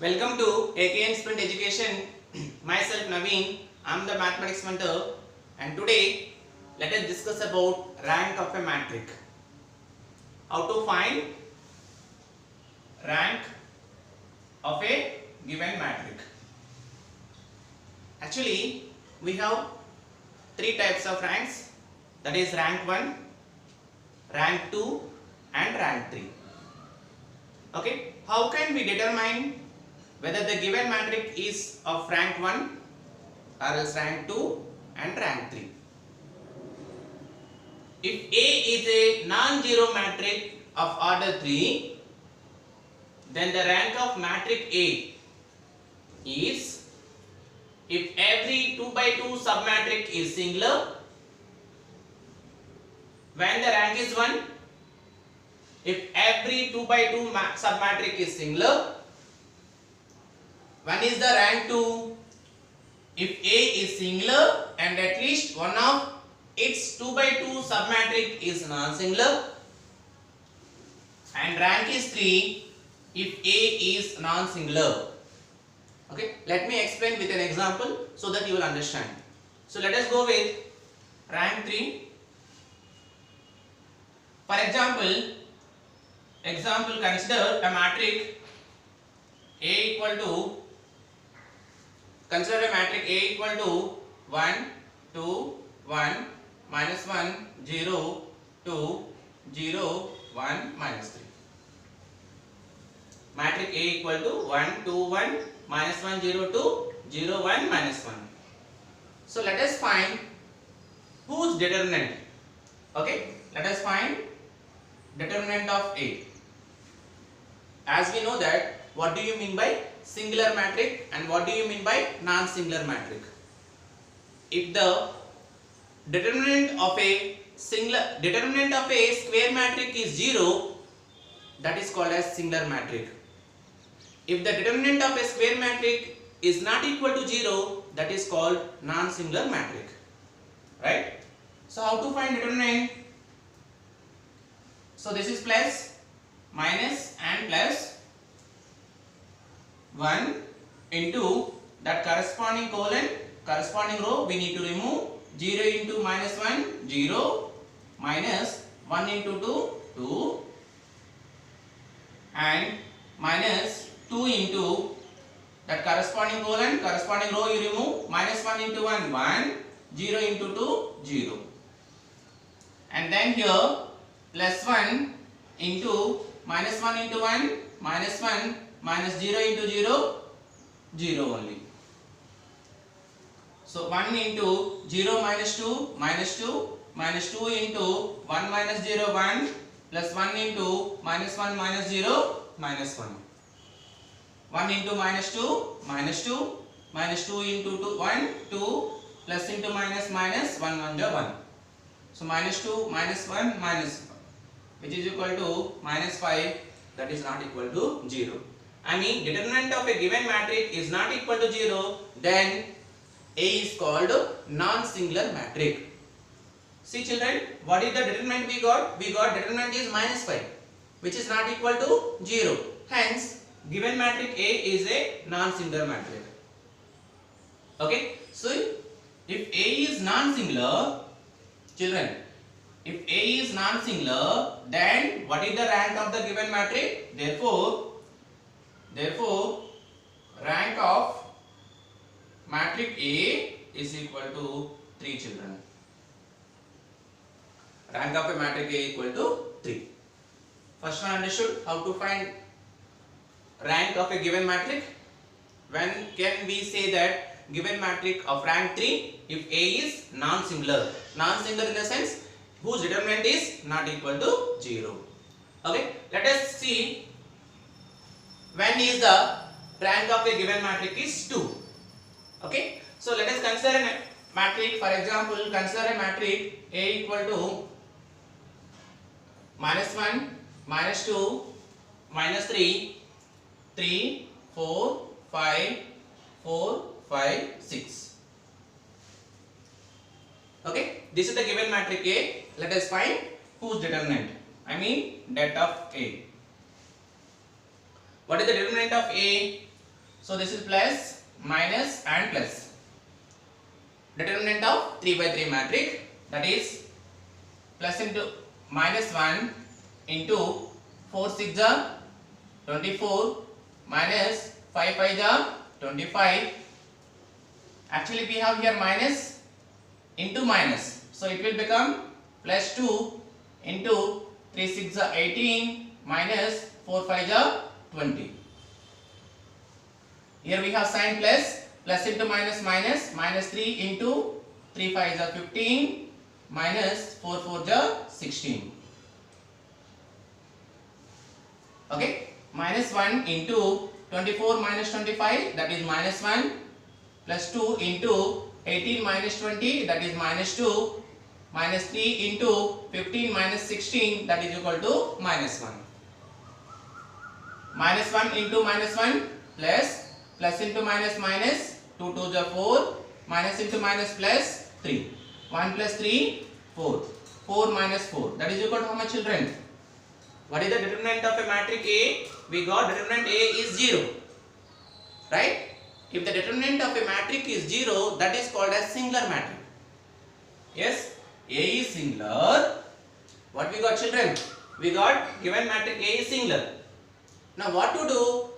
Welcome to AKN Sprint Education. Myself Naveen, I am the mathematics mentor, and today let us discuss about rank of a matrix. How to find rank of a given matrix. Actually, we have three types of ranks, that is rank 1, rank 2 and rank 3. Okay, how can we determine whether the given matrix is of rank 1 or else rank 2 and rank 3? If A is a non-zero matrix of order 3, then the rank of matrix A is if every 2 by 2 submatrix is singular, when the rank is 1, if every 2 by 2 submatrix is singular, one is the rank 2 if A is singular and at least one of its 2 by 2 submatrix is non-singular, and rank is 3 if A is non-singular. Okay, let me explain with an example so that you will understand. So let us go with rank 3. For example, consider a matrix A equal to, consider a matrix A equal to 1, 2, 1, minus 1, 0, 2, 0, 1, minus 3. Matrix A equal to 1, 2, 1, minus 1, 0, 2, 0, 1, minus 1. So let us find whose determinant. Okay, let us find determinant of A. As we know that, what do you mean by singular matrix and what do you mean by non-singular matrix? If the determinant of a square matrix is 0, that is called as singular matrix. If the determinant of a square matrix is not equal to 0, that is called non-singular matrix. Right? So how to find determinant? So this is plus, minus and plus 1 into that corresponding colon, corresponding row we need to remove. 0 into minus 1, 0, minus 1 into 2, 2, and minus 2 into that corresponding colon, corresponding row you remove. Minus 1 into 1, 1, 0 into 2, 0. And then here plus 1 into minus 1 into 1, minus 1, minus 0 into 0, 0 only. So 1 into 0 minus 2, minus 2, minus 2 into 1 minus 0, 1, plus 1 into minus 1 minus 0, minus 1. 1 into minus 2, minus 2, minus 2 into 2, 1, 2, plus into minus, minus, 1, 1, 1. So minus 2, minus 1, minus 1, which is equal to minus 5, that is not equal to 0. I mean, determinant of a given matrix is not equal to 0, then A is called non-singular matrix. See children, what is the determinant we got? We got determinant is minus 5, which is not equal to 0. Hence, given matrix A is a non-singular matrix. Okay, so if A is non-singular, children, if A is non-singular, then what is the rank of the given matrix? Therefore, rank of matrix A is equal to 3 children. Rank of a matrix A equal to 3. First one understood how to find rank of a given matrix. When can we say that given matrix of rank 3 if A is non-singular? Non-singular in the sense whose determinant is not equal to 0. Okay, let us see when is the rank of a given matrix is 2. Okay, so let us consider a matrix. For example, consider a matrix A equal to minus 1, minus 2, minus 3, 3, 4, 5, 4, 5, 6. Okay, this is the given matrix A. Let us find whose determinant. I mean det of A. What is the determinant of A? So this is plus, minus and plus. Determinant of 3 by 3 matrix, that is plus into minus 1 into 4 6 are 24 minus 5 5 are 25. Actually we have here minus into minus, so it will become plus 2 into 3 6 are 18 minus 4 5 are 20. Here we have sign plus, plus into minus minus, minus 3 into 3 5 are 15 minus 4 4 are 16. Okay, minus 1 into 24 minus 25, that is minus 1, plus 2 into 18 minus 20, that is minus 2, minus 3 into 15 minus 16, that is equal to minus 1. Minus 1 into minus 1 plus, plus into minus minus, 2 2 are 4, minus into minus plus 3, 1 plus 3 4, 4 minus 4, that is equal to how much, children? What is the determinant of a matrix A? We got determinant A is 0, right? If the determinant of a matrix is 0, that is called as singular matrix. Yes, A is singular. What we got, children? We got given matrix A is singular. Now what to do?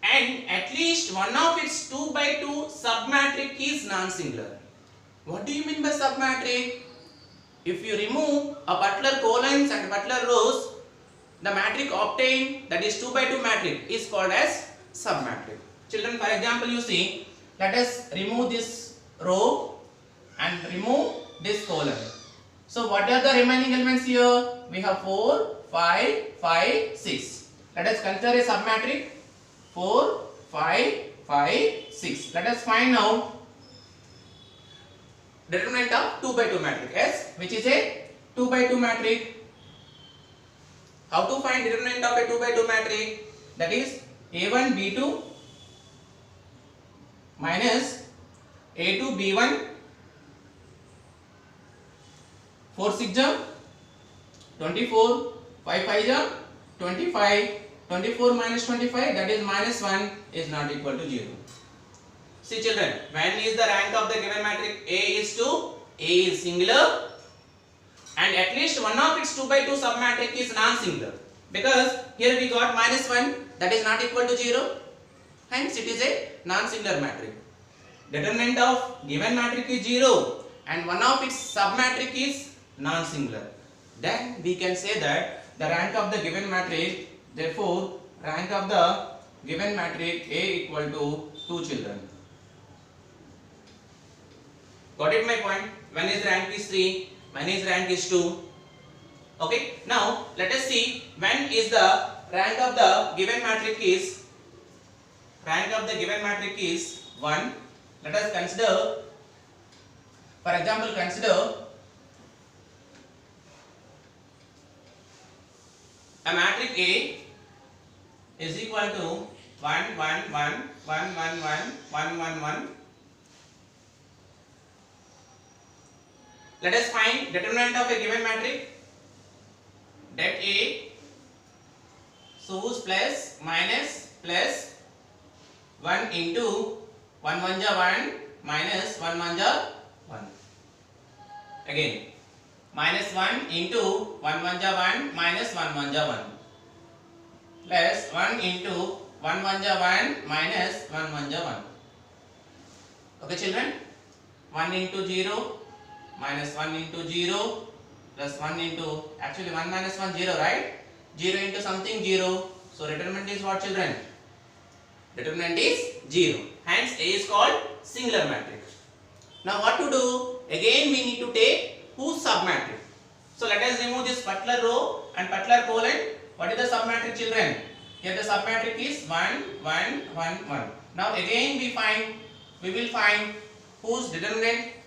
And at least one of its 2 by 2 submatrix is non-singular. What do you mean by submatrix? If you remove a particular columns and particular rows, the matrix obtained, that is 2 by 2 matrix, is called as submatrix. Children, for example, you see, let us remove this row and remove this column. So what are the remaining elements here? We have 4, 5, 5, 6. Let us consider a submatrix 4, 5, 5, 6. Let us find out determinant of 2 by 2 matrix S, which is a 2 by 2 matrix. How to find determinant of a 2 by 2 matrix? That is A1 B2 minus A2 B1, 4 6 are 24, 5 5 are 25, 24 minus 25, that is minus 1, is not equal to 0. See children, when is the rank of the given matrix A is 2, A is singular, and at least one of its 2 by 2 submatrix is non-singular, because here we got minus 1, that is not equal to 0, hence it is a non-singular matrix. Determinant of given matrix is 0 and one of its submatrix is non-singular. Then we can say that the rank of the given matrix, therefore rank of the given matrix A equal to 2, children. Got it my point? When is rank is 3, when is rank is 2. Okay, now let us see when is the rank of the given matrix is, rank of the given matrix is 1. Let us consider, for example, consider a matrix A is equal to 1 1 1 1 1 1 1 1 1. Let us find determinant of a given matrix. Det A, so plus minus plus 1 into 1 1 ja 1 minus 1 1 ja 1. Again minus 1 into 1 1 ja 1 minus 1 1 ja 1 plus 1 into 1 1 ja 1 minus 1 1 ja 1. Okay children, 1 into 0 minus 1 into 0 plus 1 into, actually 1 minus 1 0, right? 0 into something 0. So determinant is what, children? Determinant is 0. Hence A is called singular matrix. Now what to do? Again we need to take whose submatrix. So let us remove this particular row and particular column. What is the submatrix, children? Here the submatrix is 1 1 1 1. Now again we will find whose determinant.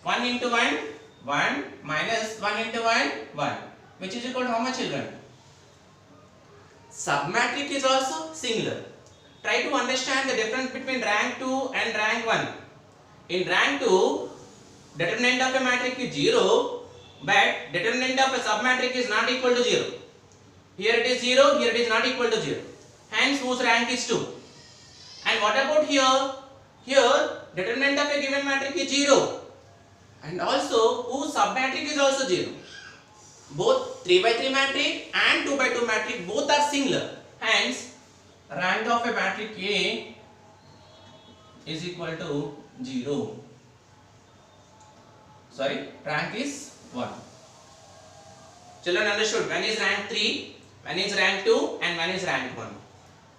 1 into 1 1 minus 1 into 1 1, which is equal to how much, children? Submatrix is also singular. Try to understand the difference between rank 2 and rank 1. In rank 2, determinant of a matrix is 0, but determinant of a submatrix is not equal to 0. Here it is 0, here it is not equal to 0. Hence whose rank is 2. And what about here? Here determinant of a given matrix is 0, and also whose submatrix is also 0. Both 3 by 3 matrix and 2 by 2 matrix both are singular. Hence rank of a matrix A is equal to 0. Sorry, rank is 1. Children understood? When is rank 3, when is rank 2, and when is rank 1.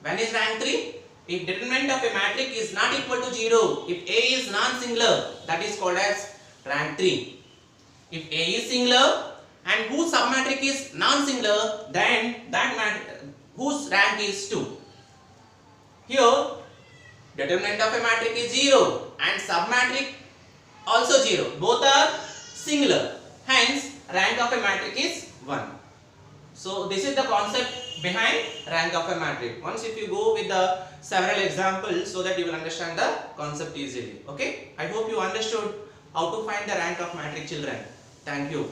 When is rank 3? If determinant of a matrix is not equal to 0, if A is non-singular, that is called as rank 3. If A is singular and whose submatrix is non-singular, then that whose rank is 2. Here determinant of a matrix is 0 and submatrix also 0. Both are singular. Hence rank of a matrix is 1. So this is the concept behind rank of a matrix. Once if you go with the several examples, so that you will understand the concept easily. Okay, I hope you understood how to find the rank of matrix, children. Thank you.